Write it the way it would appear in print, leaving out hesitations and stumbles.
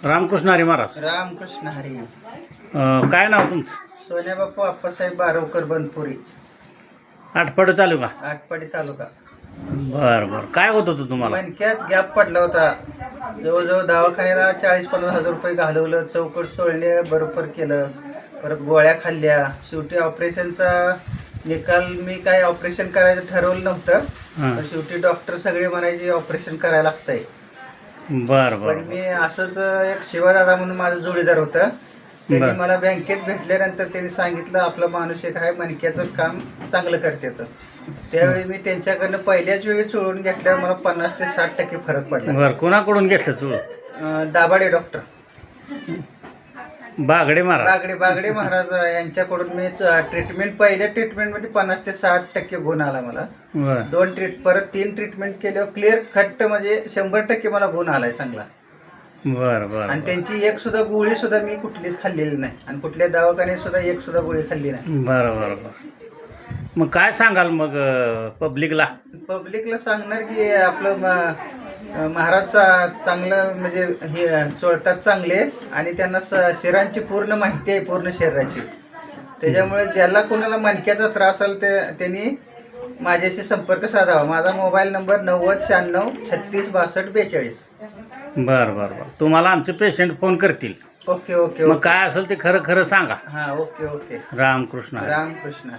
रामकृष्ण हरी महाराज. रामकृष्ण हरी. काय नाव तुमचं? सोन्या बापू आप्पासाहेब बारवकर बनपुरी, आठपाडी तालुका. आटपाडी तालुका. बरं बरं. काय होत होतं तुम्हाला? मणक्यात गॅप पडला होता. जवळजवळ दवाखान्याला 40-50 हजार रुपये घालवलं, चौकट सोळणे बरोबर केलं, परत गोळ्या खाल्ल्या. शेवटी ऑपरेशनचा निकाल, मी काय ऑपरेशन करायचं ठरवलं नव्हतं, पण शेवटी डॉक्टर सगळे म्हणायचे ऑपरेशन करायला लागतंय. बरं पण बरं. मी असंच एक शिवादादा म्हणून माझं जोडीदार होतं, त्यांनी मला बँकेत भेटल्यानंतर त्यांनी सांगितलं आपला माणूस एक आहे, मणक्याचं काम चांगलं करते. त्यावेळी मी त्यांच्याकडनं पहिल्याच वेळी चोळून घेतल्यावर मला 50 ते 60% फरक पडला. बरं. कोणाकडून घेतलं तू? दाभाडे डॉक्टर बागडे महाराज. बागडे महाराज यांच्याकडून मी ट्रीटमेंट, पहिल्या ट्रीटमेंटमध्ये 50 ते 60% गुण आला मला. बरं परत 3 ट्रीटमेंट केल्यावर क्लिअर खट्ट, म्हणजे 100% मला गुण आलाय चांगला. बरं बरं. आणि त्यांची एक सुद्धा गोळी सुद्धा मी कुठलीच खाल्लेली नाही, आणि कुठल्या दवाखान्यात सुद्धा एक सुद्धा गोळी खाल्ली नाही. बरं बरं बरं. मग काय सांगाल मग पब्लिकला सांगणार की आपलं महाराजचा चांगलं, म्हणजे हे चोळतात चांगले, आणि त्यांना शरीरांची पूर्ण माहिती आहे, पूर्ण शरीराची. त्याच्यामुळे ज्याला कोणाला मणक्याचा त्रास असेल त्यांनी माझ्याशी संपर्क साधावा. माझा मोबाईल नंबर 9096366242. बरं बरं बरं. तुम्हाला आमचे पेशंट फोन करतील. Okay okay. मग काय असेल ते खरं खरं सांगा. हां, ओके ओके. रामकृष्ण. रामकृष्ण.